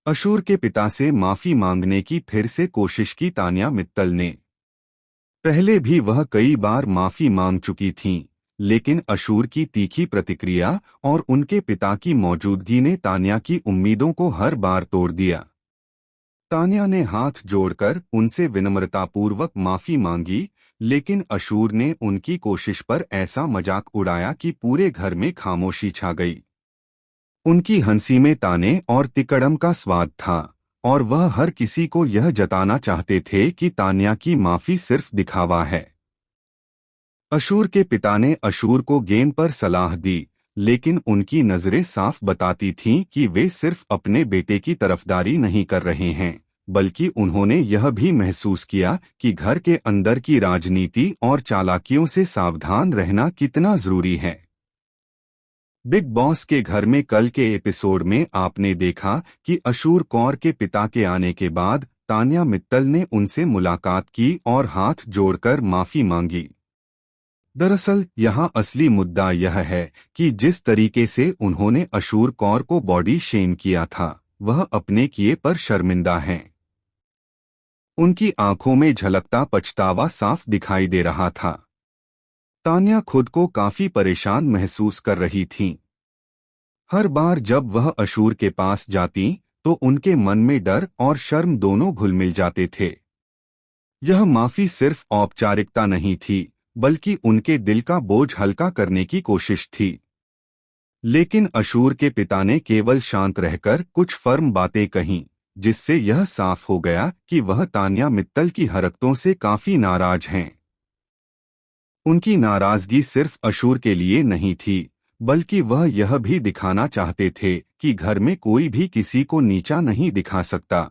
अशूर के पिता से माफी मांगने की फिर से कोशिश की तान्या मित्तल ने। पहले भी वह कई बार माफी मांग चुकी थीं, लेकिन अशूर की तीखी प्रतिक्रिया और उनके पिता की मौजूदगी ने तान्या की उम्मीदों को हर बार तोड़ दिया। तान्या ने हाथ जोड़कर उनसे विनम्रतापूर्वक माफी मांगी, लेकिन अशूर ने उनकी कोशिश पर ऐसा मजाक उड़ाया कि पूरे घर में खामोशी छा गई। उनकी हंसी में ताने और तिकड़म का स्वाद था, और वह हर किसी को यह जताना चाहते थे कि तान्या की माफी सिर्फ दिखावा है। अशूर के पिता ने अशूर को गेम पर सलाह दी, लेकिन उनकी नजरें साफ बताती थीं कि वे सिर्फ अपने बेटे की तरफदारी नहीं कर रहे हैं, बल्कि उन्होंने यह भी महसूस किया कि घर के अंदर की राजनीति और चालाकियों से सावधान रहना कितना जरूरी है। बिग बॉस के घर में कल के एपिसोड में आपने देखा कि अशूर कौर के पिता के आने के बाद तान्या मित्तल ने उनसे मुलाकात की और हाथ जोड़कर माफी मांगी। दरअसल यहाँ असली मुद्दा यह है कि जिस तरीके से उन्होंने अशूर कौर को बॉडी शेम किया था, वह अपने किए पर शर्मिंदा हैं। उनकी आंखों में झलकता पछतावा साफ दिखाई दे रहा था। तान्या खुद को काफी परेशान महसूस कर रही थीं। हर बार जब वह अशूर के पास जाती तो उनके मन में डर और शर्म दोनों घुल-मिल जाते थे। यह माफी सिर्फ औपचारिकता नहीं थी, बल्कि उनके दिल का बोझ हल्का करने की कोशिश थी। लेकिन अशूर के पिता ने केवल शांत रहकर कुछ फर्म बातें कहीं, जिससे यह साफ हो गया कि वह तान्या मित्तल की हरकतों से काफी नाराज हैं। उनकी नाराजगी सिर्फ अशूर के लिए नहीं थी, बल्कि वह यह भी दिखाना चाहते थे कि घर में कोई भी किसी को नीचा नहीं दिखा सकता।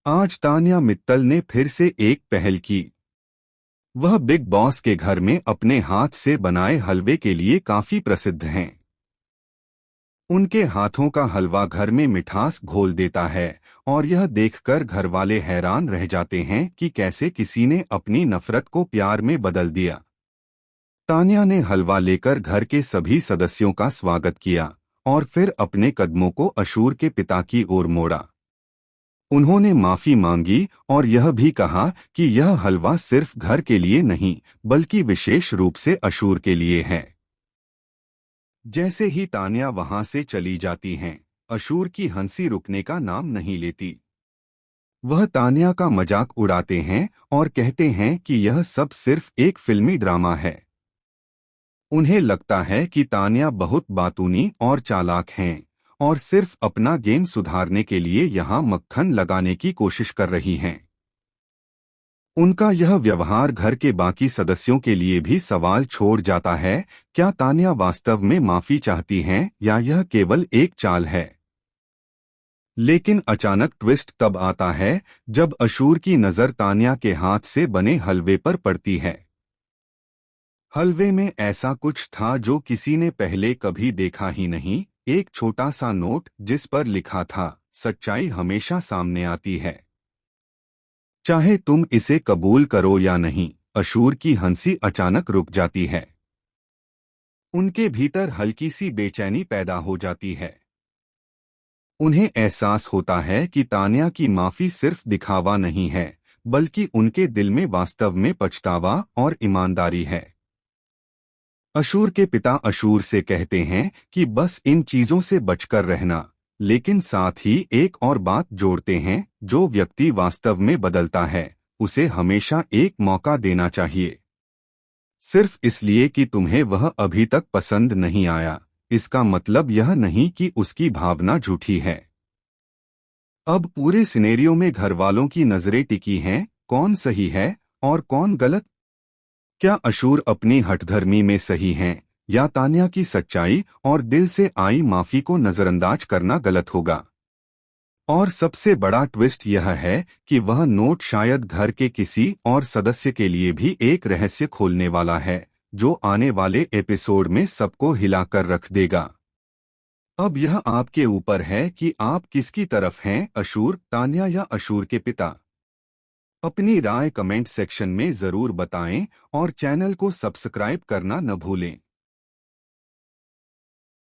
आज तान्या मित्तल ने फिर से एक पहल की। वह बिग बॉस के घर में अपने हाथ से बनाए हलवे के लिए काफी प्रसिद्ध हैं। उनके हाथों का हलवा घर में मिठास घोल देता है, और यह देखकर घरवाले हैरान रह जाते हैं कि कैसे किसी ने अपनी नफरत को प्यार में बदल दिया। तान्या ने हलवा लेकर घर के सभी सदस्यों का स्वागत किया और फिर अपने कदमों को अशूर के पिता की ओर मोड़ा। उन्होंने माफी मांगी और यह भी कहा कि यह हलवा सिर्फ घर के लिए नहीं, बल्कि विशेष रूप से अशूर के लिए है। जैसे ही तान्या वहां से चली जाती हैं, अशूर की हंसी रुकने का नाम नहीं लेती। वह तान्या का मजाक उड़ाते हैं और कहते हैं कि यह सब सिर्फ एक फिल्मी ड्रामा है। उन्हें लगता है कि तान्या बहुत बातूनी और चालाक हैं और सिर्फ अपना गेम सुधारने के लिए यहाँ मक्खन लगाने की कोशिश कर रही हैं। उनका यह व्यवहार घर के बाकी सदस्यों के लिए भी सवाल छोड़ जाता है, क्या तान्या वास्तव में माफी चाहती हैं या यह केवल एक चाल है। लेकिन अचानक ट्विस्ट तब आता है जब अशूर की नजर तान्या के हाथ से बने हलवे पर पड़ती है। हलवे में ऐसा कुछ था जो किसी ने पहले कभी देखा ही नहीं, एक छोटा सा नोट जिस पर लिखा था, सच्चाई हमेशा सामने आती है, चाहे तुम इसे कबूल करो या नहीं। अशूर की हंसी अचानक रुक जाती है। उनके भीतर हल्की सी बेचैनी पैदा हो जाती है। उन्हें एहसास होता है कि तान्या की माफी सिर्फ दिखावा नहीं है, बल्कि उनके दिल में वास्तव में पछतावा और ईमानदारी है। अशूर के पिता अशूर से कहते हैं कि बस इन चीजों से बचकर रहना, लेकिन साथ ही एक और बात जोड़ते हैं, जो व्यक्ति वास्तव में बदलता है उसे हमेशा एक मौका देना चाहिए। सिर्फ इसलिए कि तुम्हें वह अभी तक पसंद नहीं आया, इसका मतलब यह नहीं कि उसकी भावना झूठी है। अब पूरे सिनेरियो में घरवालों की नजरें टिकी हैं, कौन सही है और कौन गलत। क्या अशूर अपनी हठधर्मी में सही हैं, या तान्या की सच्चाई और दिल से आई माफी को नजरअंदाज करना गलत होगा। और सबसे बड़ा ट्विस्ट यह है कि वह नोट शायद घर के किसी और सदस्य के लिए भी एक रहस्य खोलने वाला है, जो आने वाले एपिसोड में सबको हिलाकर रख देगा। अब यह आपके ऊपर है कि आप किसकी तरफ हैं, अशूर, तान्या या अशूर के पिता। अपनी राय कमेंट सेक्शन में जरूर बताएं और चैनल को सब्सक्राइब करना न भूलें।